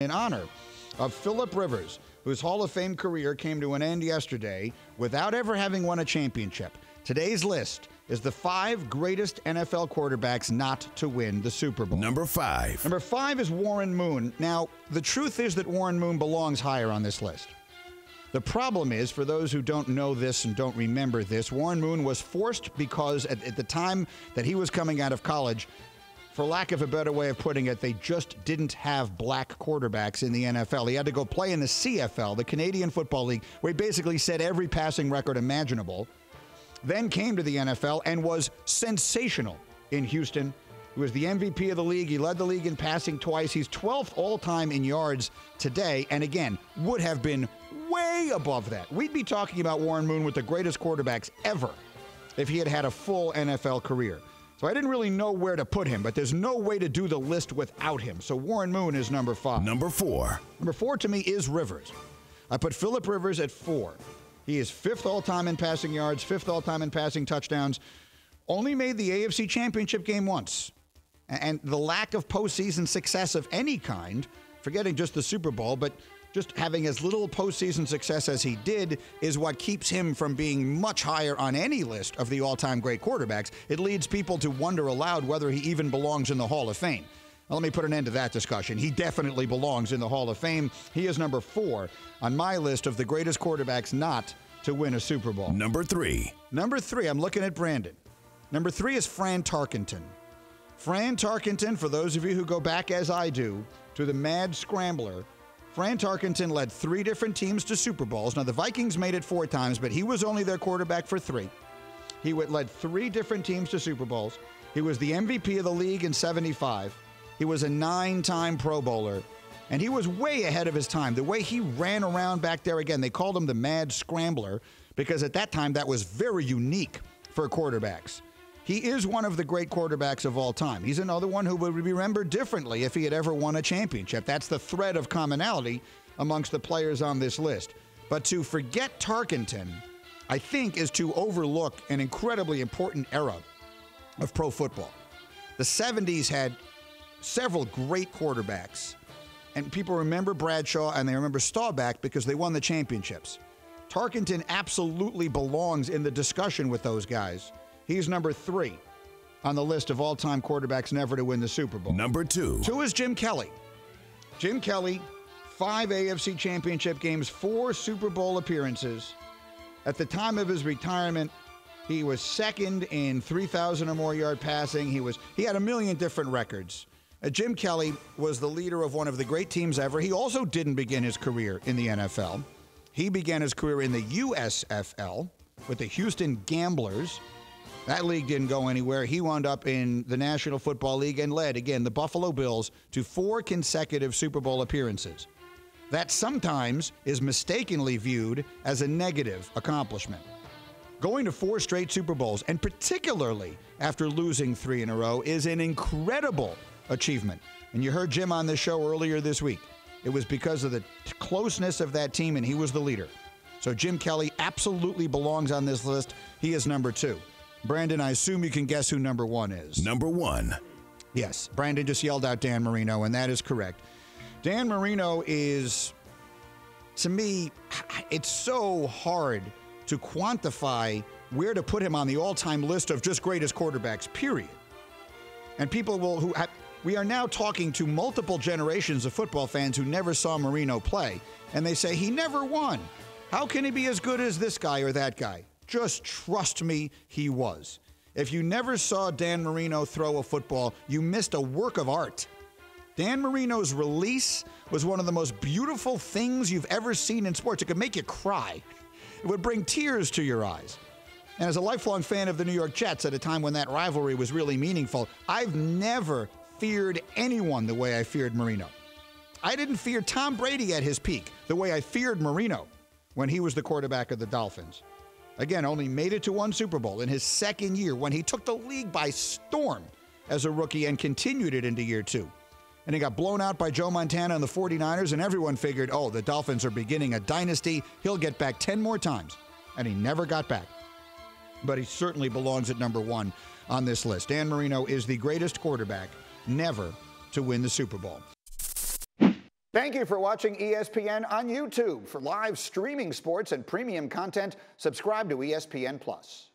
in honor of Philip Rivers, whose Hall of Fame career came to an end yesterday without ever having won a championship. Today's list is the 5 greatest NFL quarterbacks not to win the Super Bowl. Number 5. Number 5 is Warren Moon. Now, the truth is that Warren Moon belongs higher on this list. The problem is, for those who don't know this and don't remember this, Warren Moon was forced because at the time that he was coming out of college, for lack of a better way of putting it, they just didn't have black quarterbacks in the NFL. He had to go play in the CFL, the Canadian Football League, where he basically set every passing record imaginable. Then came to the NFL and was sensational in Houston. He was the MVP of the league. He led the league in passing twice. He's 12th all-time in yards today, and again, would have been way above that. We'd be talking about Warren Moon with the greatest quarterbacks ever if he had had a full NFL career. So I didn't really know where to put him, but there's no way to do the list without him. So Warren Moon is number 5. Number 4. Number 4 to me is Rivers. I put Philip Rivers at 4. He is 5th all-time in passing yards, 5th all-time in passing touchdowns. Only made the AFC Championship game once. And the lack of postseason success of any kind, forgetting just the Super Bowl, but just having as little postseason success as he did is what keeps him from being much higher on any list of the all-time great quarterbacks. It leads people to wonder aloud whether he even belongs in the Hall of Fame. Now, let me put an end to that discussion. He definitely belongs in the Hall of Fame. He is number 4 on my list of the greatest quarterbacks not to win a Super Bowl. Number 3. Number 3, I'm looking at Brandon. Number 3 is Fran Tarkenton. Fran Tarkenton, for those of you who go back as I do to the Mad Scrambler, Fran Tarkenton led 3 different teams to Super Bowls. Now, the Vikings made it 4 times, but he was only their quarterback for 3. He led 3 different teams to Super Bowls. He was the MVP of the league in '75. He was a 9-time Pro Bowler, and he was way ahead of his time. The way he ran around back there, again, they called him the Mad Scrambler because at that time that was very unique for quarterbacks. He is one of the great quarterbacks of all time. He's another one who would be remembered differently if he had ever won a championship. That's the thread of commonality amongst the players on this list. But to forget Tarkenton, I think, is to overlook an incredibly important era of pro football. The 70s had several great quarterbacks, and people remember Bradshaw and they remember Staubach because they won the championships. Tarkenton absolutely belongs in the discussion with those guys. He's number 3 on the list of all-time quarterbacks never to win the Super Bowl. Number 2. 2 is Jim Kelly. Jim Kelly, 5 AFC championship games, 4 Super Bowl appearances. At the time of his retirement, he was 2nd in 3,000 or more yard passing. He had a million different records. Jim Kelly was the leader of one of the great teams ever. He also didn't begin his career in the NFL. He began his career in the USFL with the Houston Gamblers. That league didn't go anywhere. He wound up in the National Football League and led, again, the Buffalo Bills to 4 consecutive Super Bowl appearances. That sometimes is mistakenly viewed as a negative accomplishment. Going to 4 straight Super Bowls, and particularly after losing 3 in a row, is an incredible achievement. And you heard Jim on this show earlier this week. It was because of the closeness of that team, and he was the leader. So Jim Kelly absolutely belongs on this list. He is number 2. Brandon, I assume you can guess who number 1 is. Number 1. Yes, Brandon just yelled out Dan Marino, and that is correct. Dan Marino is, to me, it's so hard to quantify where to put him on the all-time list of just greatest quarterbacks, period. And people we are now talking to multiple generations of football fans who never saw Marino play, and they say, he never won. How can he be as good as this guy or that guy? Just trust me, he was. If you never saw Dan Marino throw a football, you missed a work of art. Dan Marino's release was one of the most beautiful things you've ever seen in sports. It could make you cry. It would bring tears to your eyes. And as a lifelong fan of the New York Jets at a time when that rivalry was really meaningful, I've never feared anyone the way I feared Marino. I didn't fear Tom Brady at his peak the way I feared Marino when he was the quarterback of the Dolphins. Again, only made it to 1 Super Bowl in his 2nd year when he took the league by storm as a rookie and continued it into year 2. And he got blown out by Joe Montana and the 49ers, and everyone figured, oh, the Dolphins are beginning a dynasty. He'll get back 10 more times. And he never got back. But he certainly belongs at number 1 on this list. Dan Marino is the greatest quarterback never to win the Super Bowl. Thank you for watching ESPN on YouTube. For live streaming sports and premium content, subscribe to ESPN+.